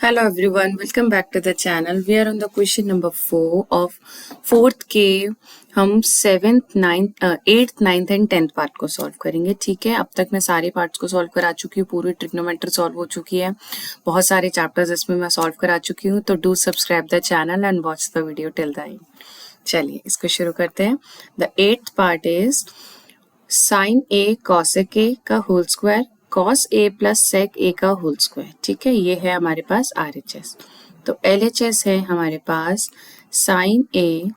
Hello everyone, welcome back to the channel. We are on the question number 4 of 4th के हम 7th, 9th, 8th, 9th and 10th part को solve करेंगे. ठीक है, अब तक मैं सारे पार्ट्स को सॉल्व करा चुकी हूँ. पूरी ट्रिग्नोमेट्री सॉल्व हो चुकी है. बहुत सारे चैप्टर्स इसमें मैं सॉल्व करा चुकी हूँ. तो do subscribe the channel and watch the video till the end. चलिए इसको शुरू करते हैं. The 8th part is sine A cosec A का whole square cos A plus sec ए का होल स्क्वायर. ठीक है, ये है हमारे पास RHS. तो LHS है हमारे पास साइन ए.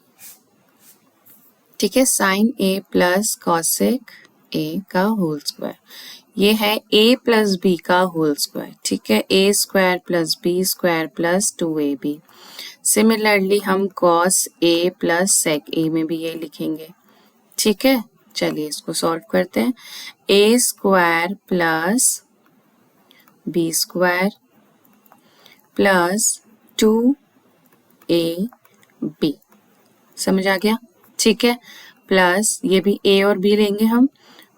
ठीक है, sine A plus cosec A का होल स्क्वायर. ये है A प्लस बी का होल स्क्वायर. ठीक है, A square plus B square plus 2AB. Similarly हम cos A plus sec A में भी ये लिखेंगे. ठीक है, चलिए इसको सॉल्व करते हैं. A square plus B square plus 2AB. समझ आ गया? ठीक है, प्लस ये भी A और B लेंगे हम.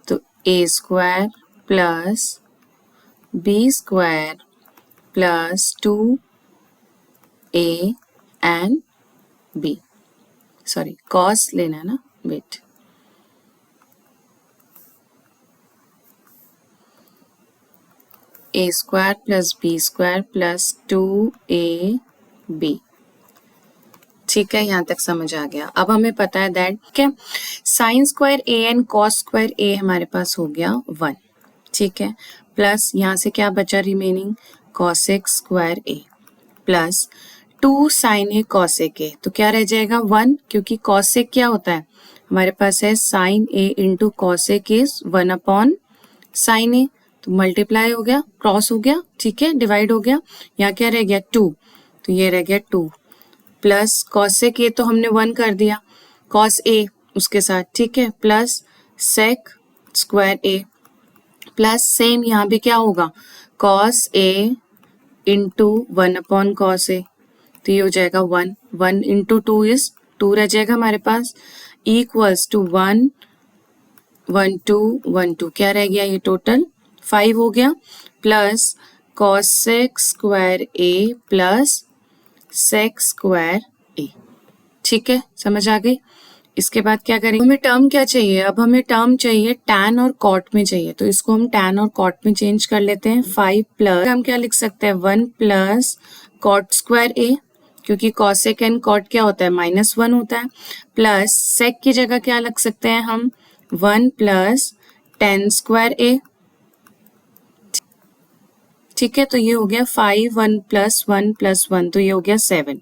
तो A square plus B square plus 2A and B. Sorry, cos लेना है ना, wait. A square plus B square plus 2AB. ठीक है, यहाँ तक समझ आ गया. अब हमें पता है दैट ठीक है, sine square A and cos square A हमारे पास हो गया 1. ठीक है, प्लस यहाँ से क्या बचा remaining, cosec square A plus 2 sine A cosec A. तो क्या रह जाएगा 1, क्योंकि कॉसेक क्या होता है हमारे पास है sine A into cosec is 1 upon sine A. तो मल्टीप्लाई हो गया, क्रॉस हो गया. ठीक है, डिवाइड हो गया. यहाँ क्या रह गया 2, तो ये रह गया 2 प्लस कॉसेक A तो हमने 1 कर दिया, कॉस A उसके साथ. ठीक है, plus sec square A plus same यहाँ भी क्या होगा cos A into 1 upon cos A. तो ये हो जाएगा 1 1 इंटू 2 इज 2 रह जाएगा हमारे पास इक्वल्स टू 1 1 2 1 2. क्या रह गया, ये टोटल 5 हो गया. Plus cosec square A plus sec square A. ठीक है, समझ आ गई. इसके बाद क्या करेंगे, हमें टर्म क्या चाहिए, अब हमें टर्म चाहिए टैन और कॉट में चाहिए. तो इसको हम टैन और कॉट में चेंज कर लेते हैं. 5 प्लस हम क्या लिख सकते हैं 1 प्लस कॉट स्क्वायर A, क्योंकि कॉसेक एंड कॉट क्या होता है -1 होता है. प्लस सेक की जगह क्या लग सकते हैं हम 1 प्लस टेन स्क्वायर A. ठीक है, तो ये हो गया 5 1 प्लस 1 प्लस 1, तो ये हो गया 7.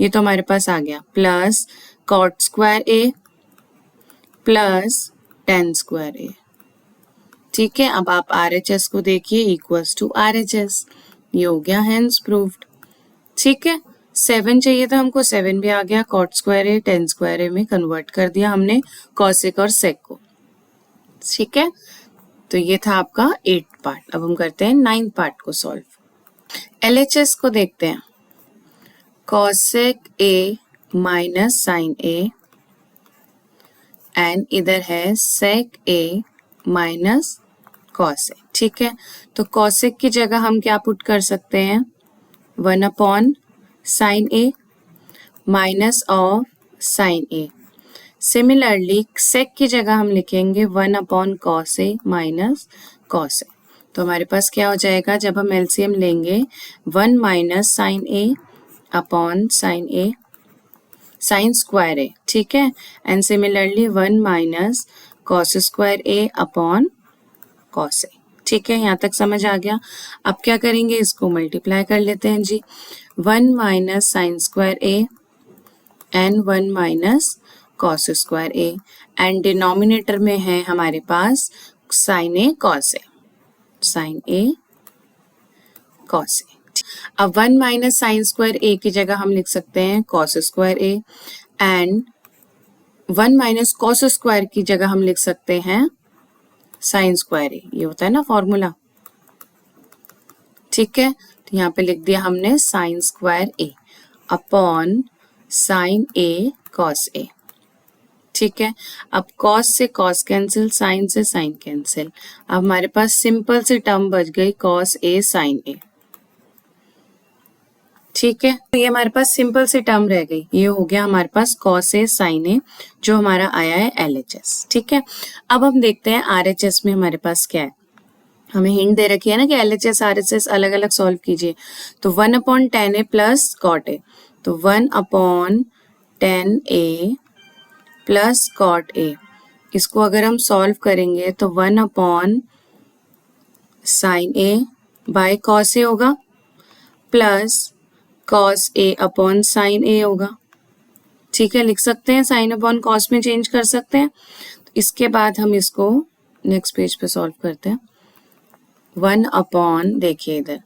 ये तो हमारे पास आ गया. Plus cot square A plus tan square A. ठीक है, अब आप RHS को देखिए इक्वल्स टू RHS. ये हो गया हेंस प्रूव्ड. ठीक है, 7 चाहिए था हमको, 7 भी आ गया. Cot square A tan square A में कन्वर्ट कर दिया हमने कॉसेक और सेक को. ठीक है, तो ये था आपका 8th पार्ट. अब हम करते हैं 9th पार्ट को सॉल्व. LHS को देखते हैं. Cosec A minus sine A and इधर है sec A minus cos A. ठीक है, तो कॉसेक की जगह हम क्या पुट कर सकते हैं 1 upon sine A minus of sine A. Similarly sec की जगह हम लिखेंगे 1 upon cos A minus cos A. तो हमारे पास क्या हो जाएगा, जब हम LCM लेंगे 1 minus sine A upon sine A sine square A. ठीक है, and similarly 1 minus cos square A upon cos A. ठीक है, यहाँ तक समझ आ गया. अब क्या करेंगे, इसको मल्टीप्लाई कर लेते हैं जी. 1 minus sine square A and 1 minus cos square A and denominator में है हमारे पास sine A cos A. Sine A cos A. अब 1 माइनस साइन स्क्वायर A की जगह हम लिख सकते हैं cos square A and 1 minus cos square की जगह हम लिख सकते हैं साइन स्क्वायर A. ये होता है ना फॉर्मूला. ठीक है, तो यहाँ पे लिख दिया हमने sign square A upon sine A cos A. ठीक है, अब कॉस से कॉस कैंसिल, साइन से साइन कैंसिल. अब हमारे पास सिंपल सी टर्म बच गई कॉस A साइन A. ठीक है, तो ये हमारे पास सिंपल सी टर्म रह गई। ये हो गया हमारे पास cos A sin A जो हमारा आया है LHS। ठीक है, अब हम देखते हैं RHS में हमारे पास क्या है। हमें हिंट दे रखी है ना कि LHS RHS अलग अलग सॉल्व कीजिए। तो 1/10A प्लस cot A, तो 1/10A प्लस cot A, इसको अगर हम सॉल्व करेंगे तो 1/sin A by cos A होगा plus cos A upon sin A होगा। ठीक है, लिख सकते हैं, साइन अपॉन कॉस में चेंज कर सकते हैं। तो इसके बाद हम इसको नेक्स्ट पेज पे सॉल्व करते हैं। 1/, देखिए इधर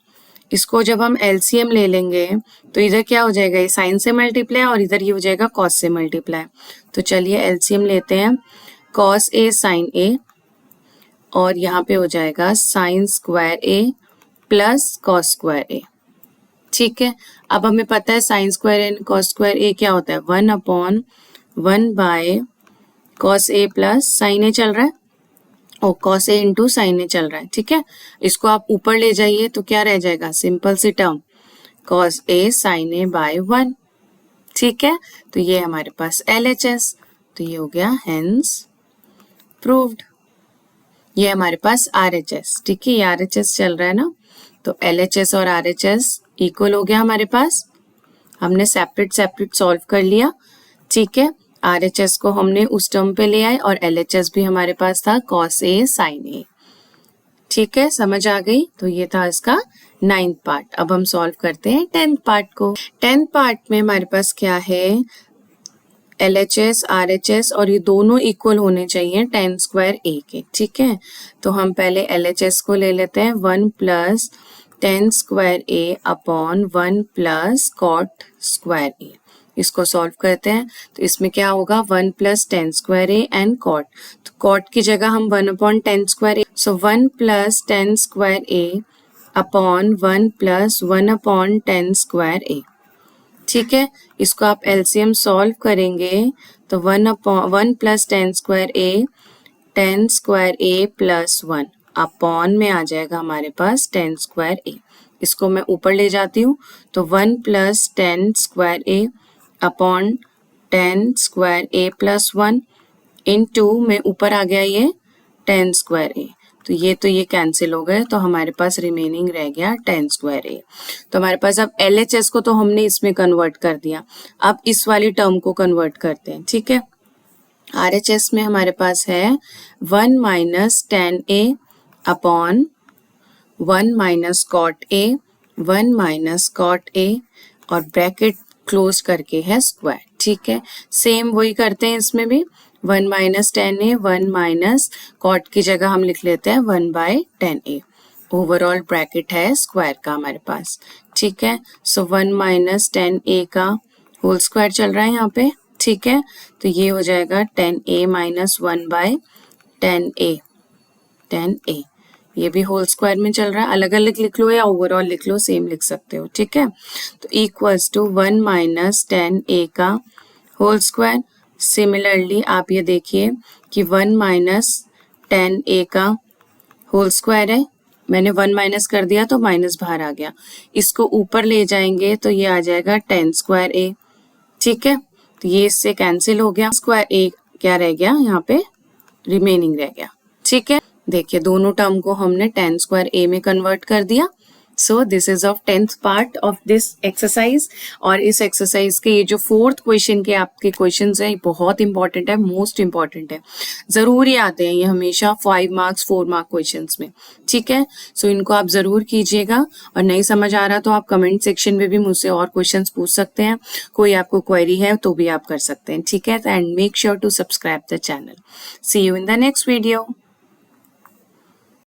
इसको जब हम एलसीएम ले लेंगे तो इधर क्या हो जाएगा, ये साइन से मल्टीप्लाई और इधर ये हो जाएगा कॉस से मल्टीप्लाई। तो चलिए एलसीएम लेते हैं, कॉस ए साइन ए और यहाँ पे हो जाएगा sine square A plus cos square A. ठीक है, अब हमें पता है sine square and cos square A क्या होता है, 1/1 by cos A plus sine A चल रहा है और cos A into sine A चल रहा है। ठीक है, इसको आप ऊपर ले जाइए तो क्या रह जाएगा, simple C term cos A sign A bye 1। ठीक है, तो ये हमारे पास LHS, तो ये हो गया हेंस प्रूव्ड। ये हमारे पास RHS, ठीक है, ये RHS चल रहा है ना, तो LHS और RHS इक्वल हो गया हमारे पास। हमने सेपरेट सेपरेट सॉल्व कर लिया। ठीक है, RHS को हमने उस टर्म पे ले आए और LHS भी हमारे पास था cos A sin A। ठीक है, समझ आ गई। तो ये था इसका 9th पार्ट। अब हम सॉल्व करते हैं 10th पार्ट को। 10th पार्ट में हमारे पास क्या है, LHS RHS और ये दोनों इक्वल होने चाहिए tan स्क्वायर A के। ठीक है, तो हम पहले LHS को ले लेते हैं, 1 plus tan square A upon 1 plus cot square A। इसको सॉल्व करते हैं तो इसमें क्या होगा, 1 plus tan square A and cot, तो cot की जगह हम 1/10 square A, so 1 plus tan square A upon 1 plus 1/10 square A। ठीक है, इसको आप एलसीएम सॉल्व करेंगे तो 1 plus tan square A, tan square A plus 1 upon में आ जाएगा हमारे पास tan स्क्वायर A। इसको मैं ऊपर ले जाती हूँ तो 1 plus tan square A upon tan square A plus 1 into में ऊपर आ गया ये tan स्क्वायर A, तो ये कैंसिल हो गए, तो हमारे पास रिमेनिंग रह गया tan स्क्वायर A। तो हमारे पास अब LHS को तो हमने इसमें कन्वर्ट कर दिया, अब इस वाली टर्म को कन्वर्ट करते हैं। ठीक है, RHS में हमारे पास है 1 minus tan A upon 1 minus cot A, 1 minus cot A और ब्रैकेट क्लोज करके है स्क्वायर। ठीक है, सेम वही करते हैं इसमें भी, 1 minus tan A, 1 minus cot की जगह हम लिख लेते हैं 1/10A। ओवरऑल ब्रैकेट है स्क्वायर का हमारे पास। ठीक है, सो 1 माइनस tan A का होल स्क्वायर चल रहा है यहाँ पे। ठीक है, तो ये हो जाएगा tan A minus 1/10A, tan A, ये भी होल स्क्वायर में चल रहा है, अलग अलग लिख लो या ओवरऑल लिख लो, सेम लिख सकते हो। ठीक है, तो equals to 1 minus tan A का होल स्क्वायर। सिमिलरली आप ये देखिए कि 1 माइनस tan A का होल स्क्वायर है, मैंने 1 माइनस कर दिया तो माइनस बाहर आ गया, इसको ऊपर ले जाएंगे तो ये आ जाएगा tan स्क्वायर A। ठीक है, तो ये इससे कैंसिल हो गया, स्क्वायर A क्या रह गया यहाँ पे, रिमेनिंग रह गया। ठीक है, देखिए दोनों टर्म को हमने tan स्क्वायर A में कन्वर्ट कर दिया। So this is of 10th part of this exercise. और इस एक्सरसाइज के ये जो 4th क्वेश्चन के आपके क्वेश्चंस हैं, बहुत इंपॉर्टेंट है, मोस्ट इंपॉर्टेंट है, जरूरी आते हैं ये हमेशा 5 मार्क्स 4 मार्क क्वेश्चंस में। ठीक है, सो इनको आप जरूर कीजिएगा, और नहीं समझ आ रहा तो आप कमेंट सेक्शन में भी मुझसे और क्वेश्चंस पूछ सकते हैं, कोई आपको क्वेरी है तो भी आप कर सकते हैं। ठीक है, and make sure to subscribe the channel. See you in the next video.